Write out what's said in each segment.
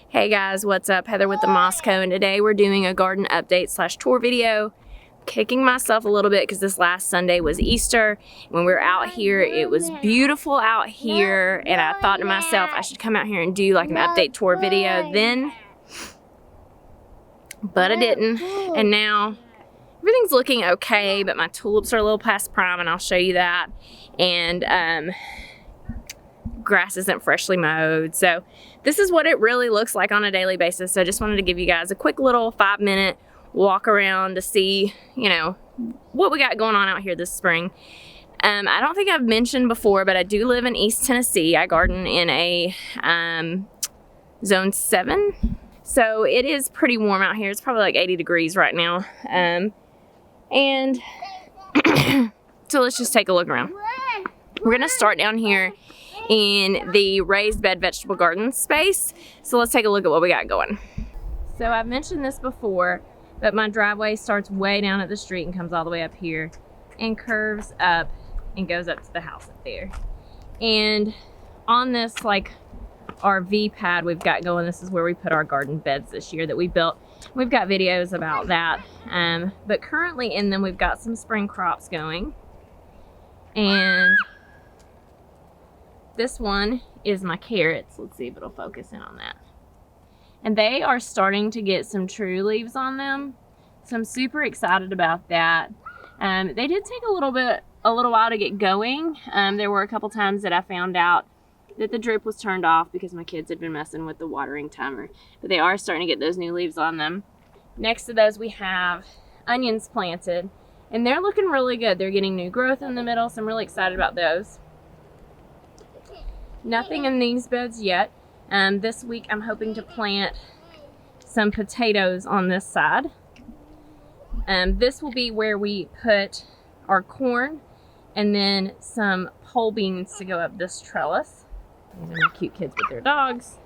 Hey guys, what's up? Heather with the Moscow, and today we're doing a garden update slash tour video. Kicking myself a little bit because this last Sunday was Easter. When we were out here, it was beautiful out here, and I thought to myself I should come out here and do like an update tour video then, but I didn't. And now everything's looking okay, but my tulips are a little past prime, and I'll show you that. And grass isn't freshly mowed, so this is what it really looks like on a daily basis. So I just wanted to give you guys a quick little 5-minute walk around to see, you know, what we got going on out here this spring. I don't think I've mentioned before, but I do live in East Tennessee. I garden in a zone 7, so it is pretty warm out here. It's probably like 80 degrees right now. And so let's just take a look around. We're gonna start down here in the raised bed vegetable garden space. So let's take a look at what we got going. So I've mentioned this before, but my driveway starts way down at the street and comes all the way up here and curves up and goes up to the house up there. And on this like RV pad we've got going, this is where we put our garden beds this year that we built. We've got videos about that, but currently in them we've got some spring crops going. And this one is my carrots. Let's see if it'll focus in on that. And they are starting to get some true leaves on them, so I'm super excited about that. They did take a little while to get going. There were a couple times that I found out that the drip was turned off because my kids had been messing with the watering timer, but they are starting to get those new leaves on them. Next to those we have onions planted, and they're looking really good. They're getting new growth in the middle, so I'm really excited about those. Nothing in these beds yet. This week I'm hoping to plant some potatoes on this side. This will be where we put our corn and then some pole beans to go up this trellis. These are my cute kids with their dogs.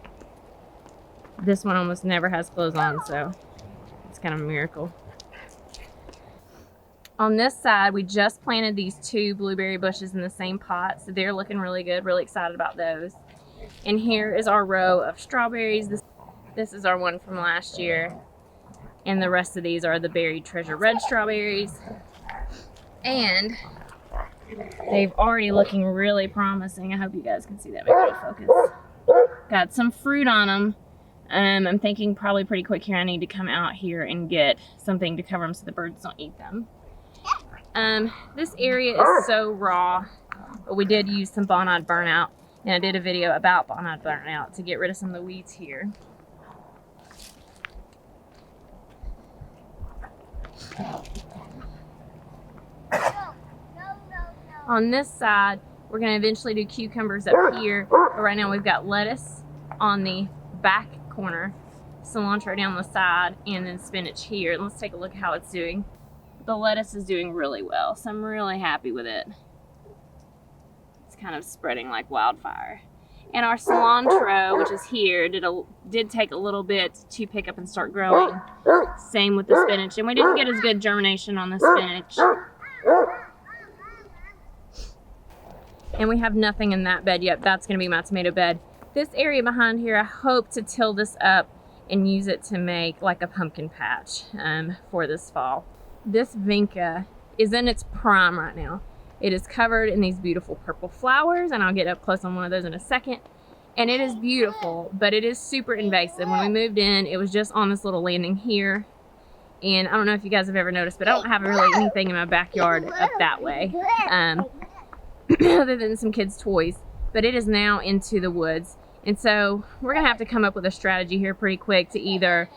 This one almost never has clothes on, so it's kind of a miracle. On this side, we just planted these 2 blueberry bushes in the same pot, so they're looking really good. Really excited about those. And here is our row of strawberries. This is our one from last year. And the rest of these are the Berry Treasure red strawberries. And they've already looking really promising. I hope you guys can see that. Maybe it'll focus. Got some fruit on them. I'm thinking probably pretty quick here I need to come out here and get something to cover them so the birds don't eat them. This area is so raw, but we did use some Bonide burnout, and I did a video about Bonide burnout to get rid of some of the weeds here. On this side, we're going to eventually do cucumbers up here, but right now we've got lettuce on the back corner, cilantro down the side, and then spinach here. And let's take a look at how it's doing. The lettuce is doing really well, so I'm really happy with it. It's kind of spreading like wildfire. And our cilantro, which is here, did take a little bit to pick up and start growing. Same with the spinach, and we didn't get as good germination on the spinach. And we have nothing in that bed yet. That's going to be my tomato bed. This area behind here, I hope to till this up and use it to make like a pumpkin patch for this fall. This vinca is in its prime right now. It is covered in these beautiful purple flowers, and I'll get up close on one of those in a second. And it is beautiful, but it is super invasive. When we moved in, it was just on this little landing here. And I don't know if you guys have ever noticed, but I don't have really anything in my backyard up that way, other than some kids' toys. But it is now into the woods. And so we're gonna have to come up with a strategy here pretty quick to either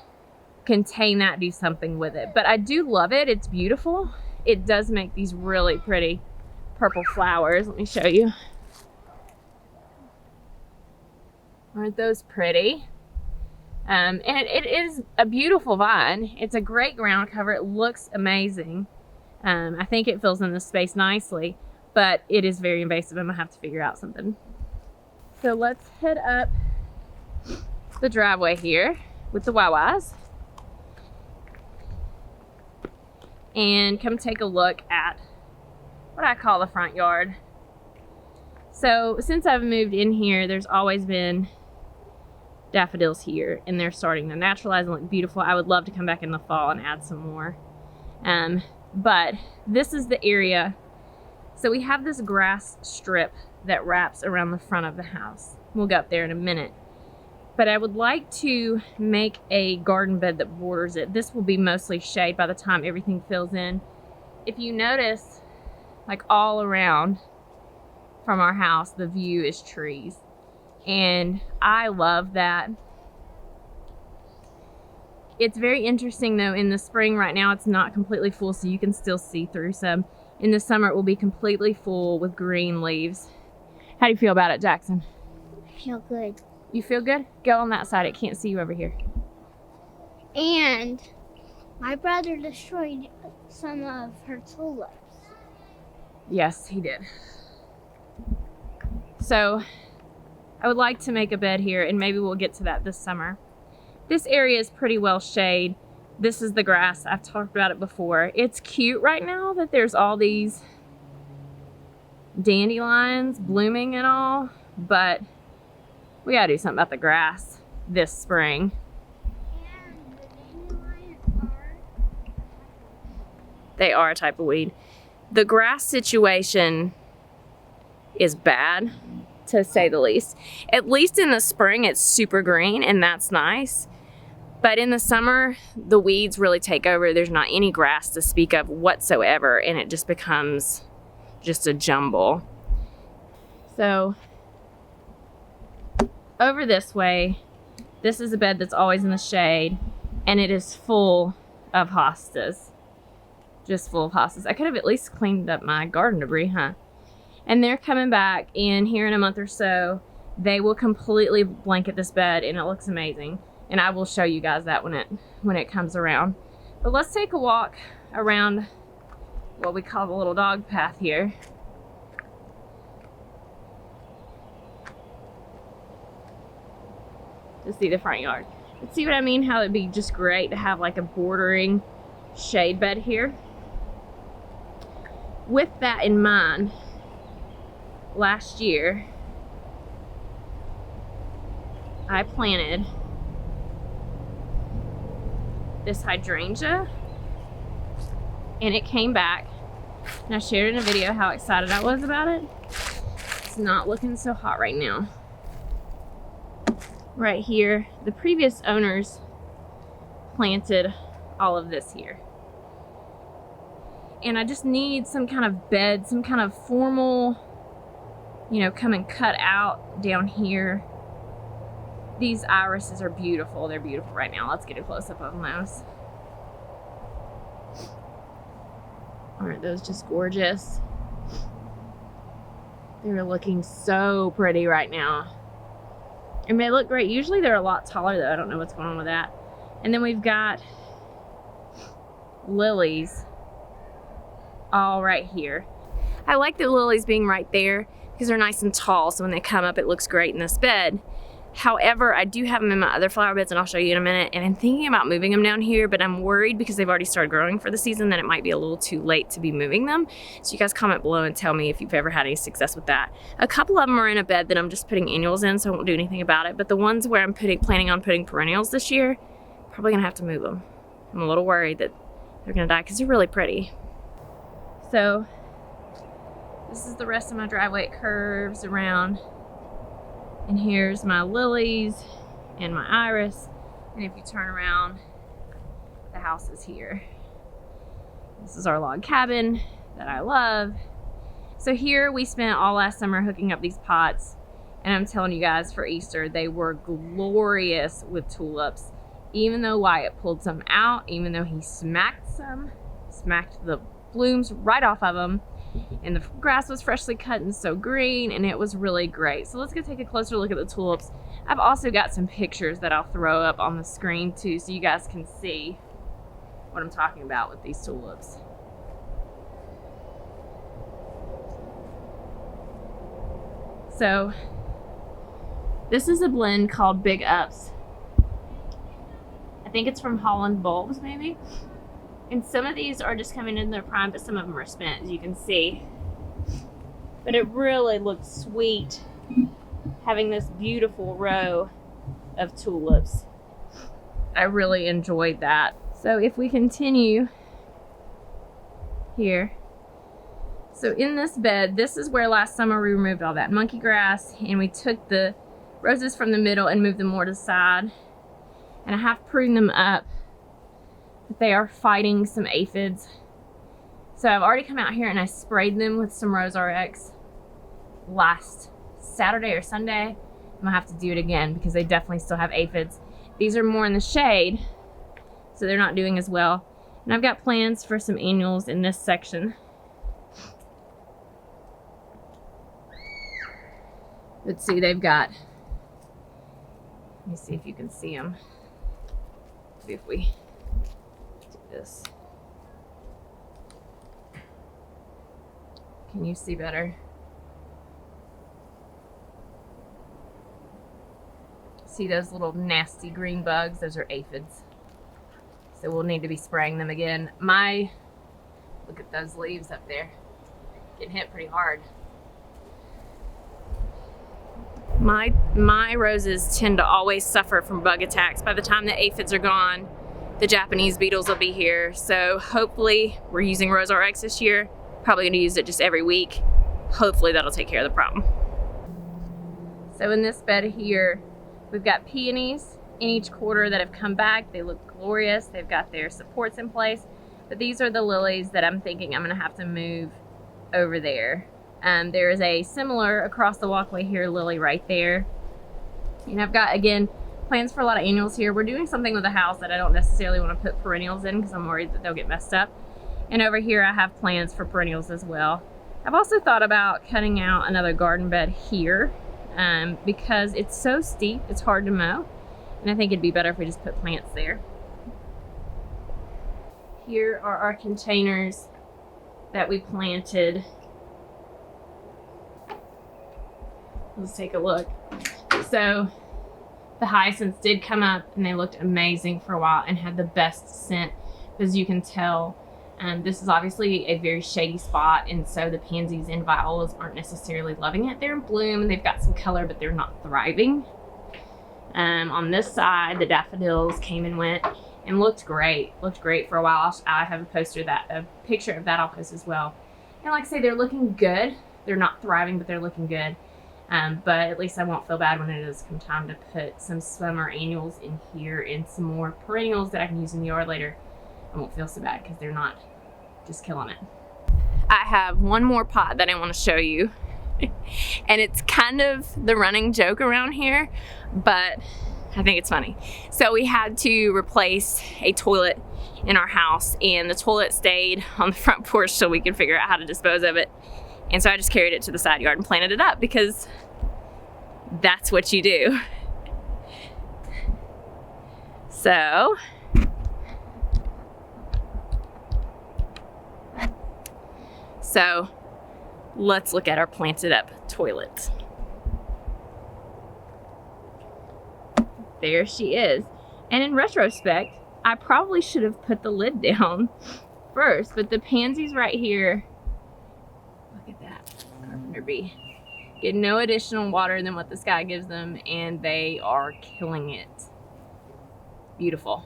contain that, do something with it. But I do love it. It's beautiful. It does make these really pretty purple flowers. Let me show you. Aren't those pretty? And it is a beautiful vine. It's a great ground cover. It looks amazing. I think it fills in the space nicely, but it is very invasive. I'm gonna have to figure out something. So let's head up the driveway here with the Wawas and come take a look at what I call the front yard. So since I've moved in here, there's always been daffodils here, and they're starting to naturalize and look beautiful. I would love to come back in the fall and add some more. But this is the area. So we have this grass strip that wraps around the front of the house. We'll go up there in a minute. But I would like to make a garden bed that borders it. This will be mostly shade by the time everything fills in. If you notice, like all around from our house, the view is trees. And I love that. It's very interesting though, in the spring right now it's not completely full, so you can still see through some. In the summer it will be completely full with green leaves. How do you feel about it, Jackson? I feel good. You feel good? Go on that side, it can't see you over here. And my brother destroyed some of her tulips. Yes, he did. So I would like to make a bed here, and maybe we'll get to that this summer. This area is pretty well shade. This is the grass. I've talked about it before. It's cute right now that there's all these dandelions blooming and all, but we gotta do something about the grass this spring. And the dandelions They are a type of weed. The grass situation is bad, to say the least. At least in the spring, it's super green, and that's nice. But in the summer, the weeds really take over. There's not any grass to speak of whatsoever, and it just becomes just a jumble. So over this way, this is a bed that's always in the shade, and it is full of hostas. Just full of hostas. I could have at least cleaned up my garden debris, huh? And they're coming back, and here in a month or so, they will completely blanket this bed, and it looks amazing. And I will show you guys that when it comes around. But let's take a walk around what we call the little dog path here. To see the front yard. But see what I mean? How it'd be just great to have like a bordering shade bed here. With that in mind, last year I planted this hydrangea, and it came back, and I shared in a video how excited I was about it. It's not looking so hot right now. Right here, the previous owners planted all of this here, and I just need some kind of bed, some kind of formal, you know, come and cut out down here. These irises are beautiful. They're beautiful right now. Let's get a close-up of those. Aren't those just gorgeous? They're looking so pretty right now. And they look great. Usually they're a lot taller though. I don't know what's going on with that. And then we've got lilies all right here. I like the lilies being right there because they're nice and tall, so when they come up it looks great in this bed. However, I do have them in my other flower beds, and I'll show you in a minute, and I'm thinking about moving them down here, but I'm worried because they've already started growing for the season that it might be a little too late to be moving them. So you guys comment below and tell me if you've ever had any success with that. A couple of them are in a bed that I'm just putting annuals in, so I won't do anything about it, but the ones where I'm planning on putting perennials this year, probably gonna have to move them. I'm a little worried that they're gonna die because they're really pretty. So this is the rest of my driveway. It curves around. And here's my lilies and my iris. And if you turn around, the house is here. This is our log cabin that I love. So here we spent all last summer hooking up these pots. And I'm telling you guys, for Easter, they were glorious with tulips. Even though Wyatt pulled some out, even though he smacked the blooms right off of them. And the grass was freshly cut and so green, and it was really great. So let's go take a closer look at the tulips. I've also got some pictures that I'll throw up on the screen too, so you guys can see what I'm talking about with these tulips. So this is a blend called Big Ups. I think it's from Holland Bulbs maybe. And some of these are just coming in their prime, but some of them are spent, as you can see. But it really looks sweet having this beautiful row of tulips. I really enjoyed that. So if we continue here, so in this bed, this is where last summer we removed all that monkey grass, and we took the roses from the middle and moved them more to the side. And I have pruned them up, but they are fighting some aphids. So I've already come out here and I sprayed them with some Rose RX last Saturday or Sunday. I'm gonna have to do it again because they definitely still have aphids. These are more in the shade, so they're not doing as well. And I've got plans for some annuals in this section. Let's see, they've got, let me see if you can see them. See if we do this. Can you see better? See those little nasty green bugs? Those are aphids. So we'll need to be spraying them again. Look at those leaves up there. Getting hit pretty hard. My roses tend to always suffer from bug attacks. By the time the aphids are gone, the Japanese beetles will be here. So hopefully we're using Rose RX this year. Probably gonna use it just every week. Hopefully that'll take care of the problem. So in this bed here, we've got peonies in each quarter that have come back. They look glorious. They've got their supports in place. But these are the lilies that I'm thinking I'm gonna have to move over there. There is a similar across the walkway here lily right there. And I've got, again, plans for a lot of annuals here. We're doing something with the house that I don't necessarily want to put perennials in because I'm worried that they'll get messed up. And over here I have plans for perennials as well. I've also thought about cutting out another garden bed here because it's so steep, it's hard to mow. And I think it'd be better if we just put plants there. Here are our containers that we planted. Let's take a look. So the hyacinths did come up and they looked amazing for a while and had the best scent, as you can tell. This is obviously a very shady spot, and so the pansies and violas aren't necessarily loving it. They're in bloom and they've got some color, but they're not thriving. On this side, the daffodils came and went and looked great for a while. I have a picture of that I'll post as well. And like I say, they're looking good. They're not thriving, but they're looking good. But at least I won't feel bad when it does come time to put some summer annuals in here and some more perennials that I can use in the yard later. I won't feel so bad because they're not just killing it. I have one more pot that I want to show you. And it's kind of the running joke around here, but I think it's funny. So we had to replace a toilet in our house, and the toilet stayed on the front porch so we could figure out how to dispose of it. And so I just carried it to the side yard and planted it up because that's what you do. So let's look at our planted up toilet. There she is. And in retrospect, I probably should have put the lid down first, but the pansies right here, look at that, carpenter bee, get no additional water than what the sky gives them, and they are killing it. Beautiful.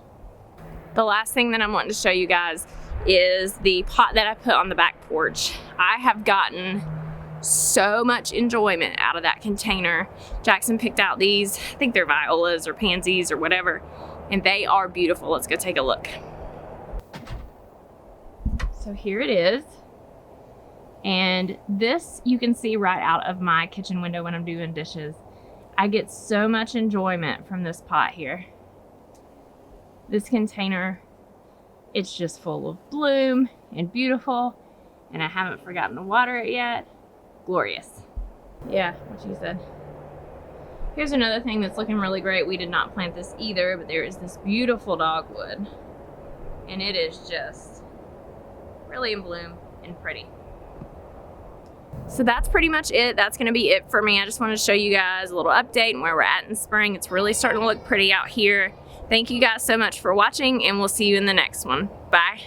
The last thing that I'm wanting to show you guys is the pot that I put on the back porch. I have gotten so much enjoyment out of that container. Jackson picked out these, I think they're violas or pansies or whatever, and they are beautiful. Let's go take a look. So here it is. And this you can see right out of my kitchen window when I'm doing dishes. I get so much enjoyment from this pot here. This container, it's just full of bloom and beautiful, and I haven't forgotten to water it yet. Glorious. Yeah, what you said. Here's another thing that's looking really great. We did not plant this either, but there is this beautiful dogwood, and it is just really in bloom and pretty. So that's pretty much it. That's gonna be it for me. I just wanted to show you guys a little update and where we're at in spring. It's really starting to look pretty out here. Thank you guys so much for watching, and we'll see you in the next one. Bye.